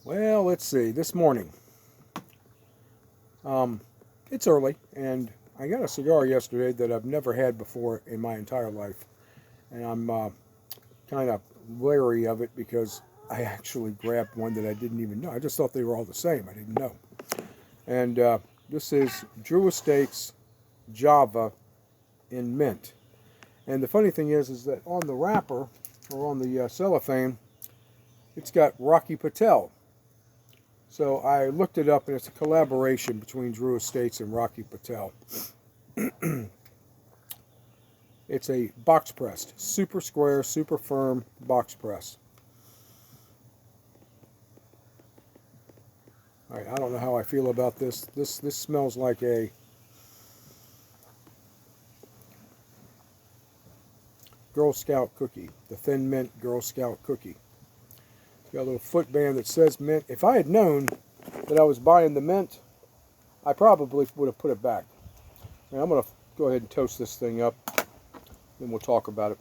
Well, let's see. This morning, it's early, and I got a cigar yesterday that I've never had before in my entire life, and I'm kind of wary of it because I actually grabbed one that I didn't even know. I just thought they were all the same. I didn't know. And this is Drew Estates Java in mint. And the funny thing is that on the wrapper or on the cellophane, it's got Rocky Patel. So I looked it up, and it's a collaboration between Drew Estates and Rocky Patel. It's a box pressed, super square, super firm box press. All right, I don't know how I feel about this. This smells like a Girl Scout cookie, the Thin Mint Girl Scout cookie. It's got a little footband that says mint. If I had known that I was buying the mint, I probably would have put it back. And I'm going to go ahead and toast this thing up, then we'll talk about it.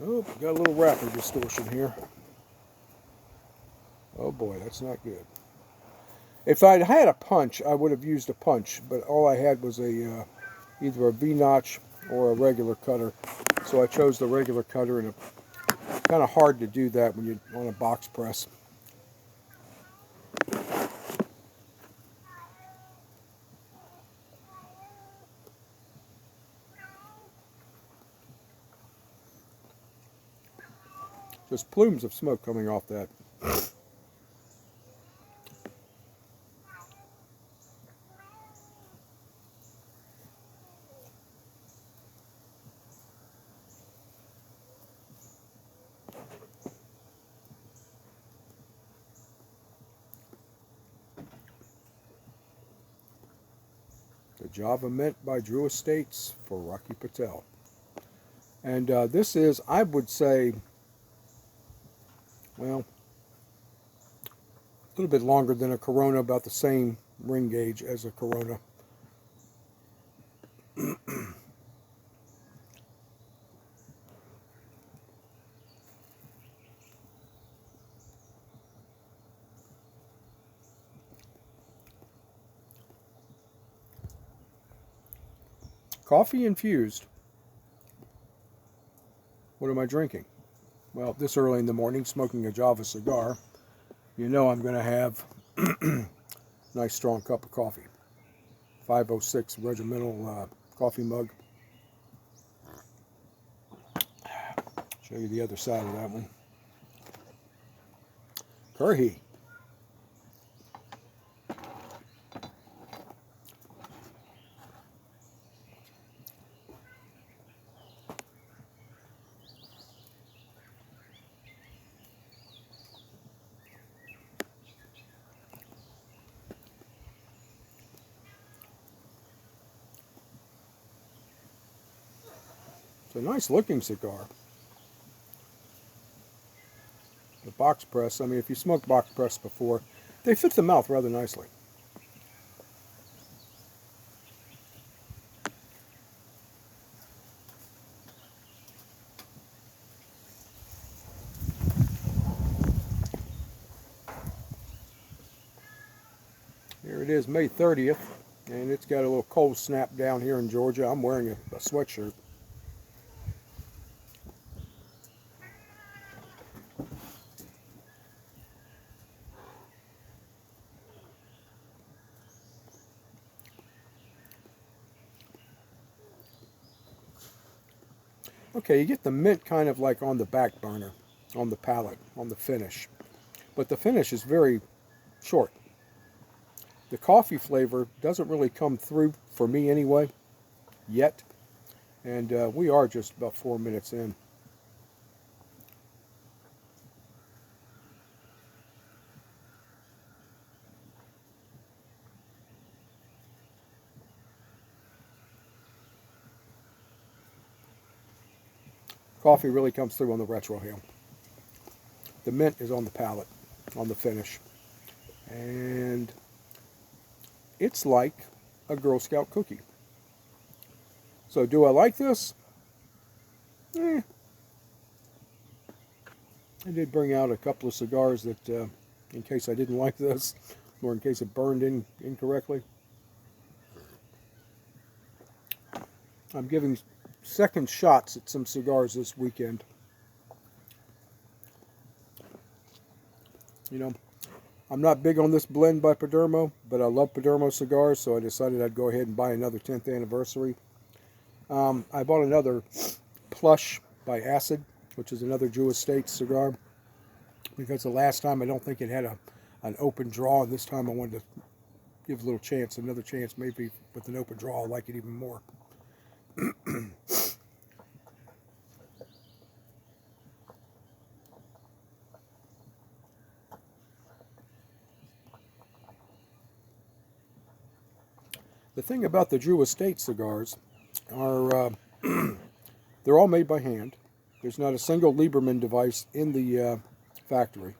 Oh, got a little wrapper distortion here. Oh boy, that's not good. If I'd had a punch, I would have used a punch, but all I had was a either a V-notch or a regular cutter. So I chose the regular cutter, and it's kind of hard to do that when you're on a box press. Just plumes of smoke coming off that. The Java Mint by Drew Estates for Rocky Patel. And this is, I would say, well, a little bit longer than a Corona, about the same ring gauge as a Corona. Coffee infused. What am I drinking? Well, this early in the morning, smoking a Java cigar, you know I'm going to have a nice strong cup of coffee. 506 regimental coffee mug. Show you the other side of that one. Curry. It's a nice looking cigar. The box press, I mean, if you smoked box press before, they fit the mouth rather nicely. Here it is, May 30th, and it's got a little cold snap down here in Georgia. I'm wearing a sweatshirt. Okay, you get the mint kind of like on the back burner, on the palate, on the finish. But the finish is very short. The coffee flavor doesn't really come through for me anyway, yet. And we are just about 4 minutes in. Coffee really comes through on the retrohale. The mint is on the palate, on the finish. And it's like a Girl Scout cookie. So do I like this? I did bring out a couple of cigars that, in case I didn't like this, or in case it burned incorrectly. I'm giving second shots at some cigars this weekend. You know, I'm not big on this blend by Padermo, but I love Padermo cigars, so I decided I'd go ahead and buy another 10th anniversary. I bought another Plush by Acid, which is another Drew Estate cigar, because the last time I don't think it had an open draw, and this time I wanted to give a little chance, another chance, maybe with an open draw I'll like it even more. The thing about the Drew Estate cigars are they're all made by hand. There's not a single Lieberman device in the factory.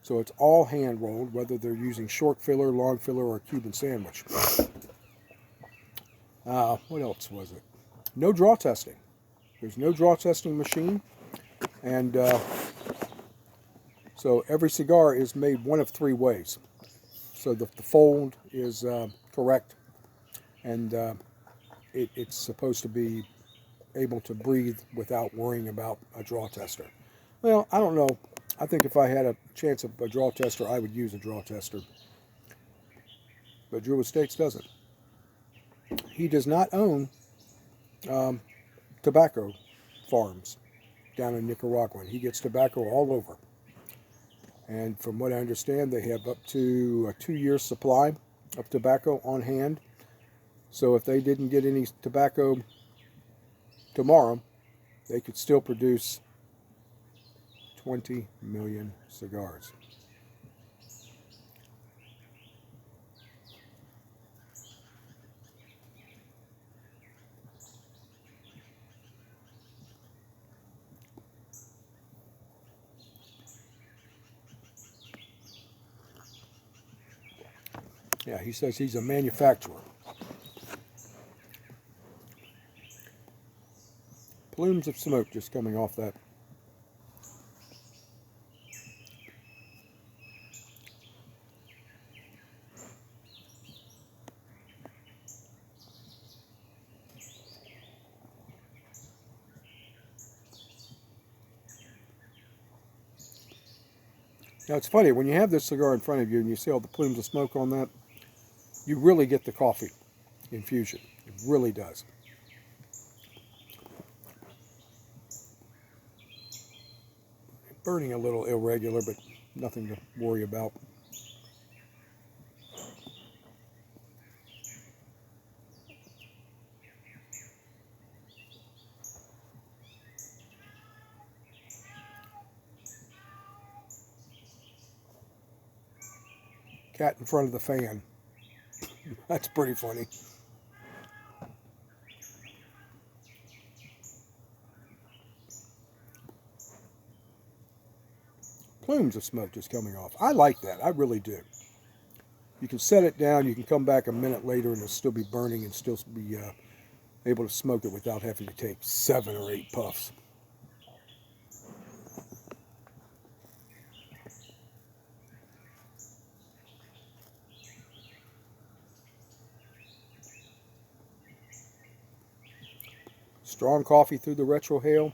So it's all hand rolled, whether they're using short filler, long filler, or a Cuban sandwich. What else was it? No draw testing. There's no draw testing machine. And so every cigar is made one of three ways. So the fold is correct. And it's supposed to be able to breathe without worrying about a draw tester. Well, I don't know. I think if I had a chance of a draw tester, I would use a draw tester. But Drew Estates doesn't. He does not own tobacco farms down in Nicaragua. He gets tobacco all over. And from what I understand, they have up to a 2-year supply of tobacco on hand. So if they didn't get any tobacco tomorrow, they could still produce 20 million cigars. Yeah, he says he's a manufacturer. Plumes of smoke just coming off that. Now it's funny, when you have this cigar in front of you and you see all the plumes of smoke on that, you really get the coffee infusion. It really does. Burning a little irregular, but nothing to worry about. Cat in front of the fan. That's pretty funny. Plumes of smoke just coming off. I like that. I really do. You can set it down. You can come back a minute later and it'll still be burning and still be able to smoke it without having to take 7 or 8 puffs. Strong coffee through the retrohale.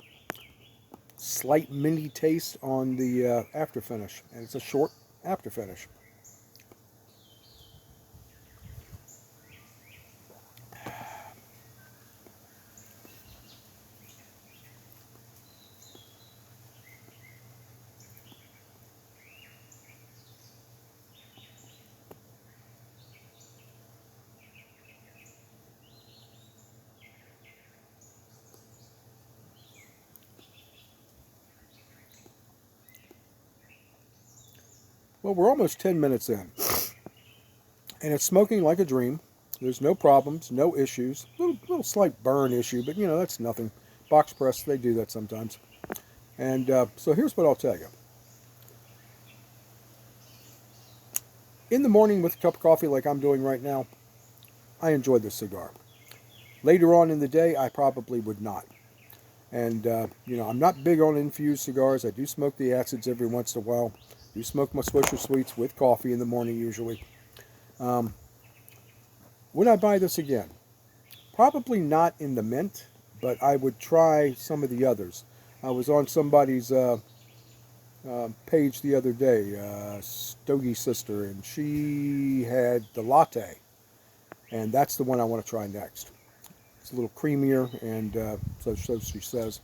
Slight minty taste on the after finish, and it's a short after finish. Well, we're almost 10 minutes in, and it's smoking like a dream. There's no problems, no issues. Little slight burn issue, but you know, that's nothing. Box press, they do that sometimes. And so here's what I'll tell you. In the morning with a cup of coffee like I'm doing right now, I enjoy this cigar. Later on in the day, I probably would not. And, I'm not big on infused cigars. I do smoke the acids every once in a while. I do smoke my Swisher Sweets with coffee in the morning usually. Would I buy this again? Probably not in the mint, but I would try some of the others. I was on somebody's page the other day, Stogie Sister, and she had the latte. And that's the one I want to try next. It's a little creamier, and so she says,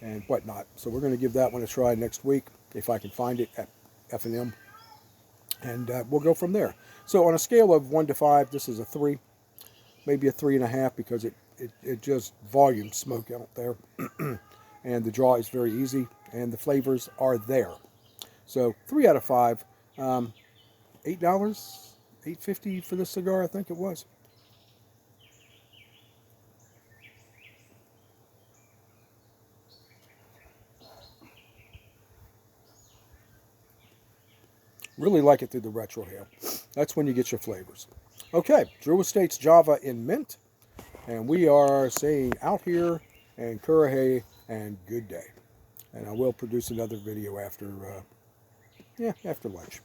and whatnot. So we're going to give that one a try next week, if I can find it at F&M. And we'll go from there. So on a scale of 1 to 5, this is a 3, maybe a 3.5, because it just volume smoke out there. And the draw is very easy, and the flavors are there. So 3 out of 5. $8, $8.50 for this cigar, I think it was. Really like it through the retrohale. That's when you get your flavors. Okay, Drew Estates Java in mint. And we are saying out here and Kurahe and good day. And I will produce another video after lunch.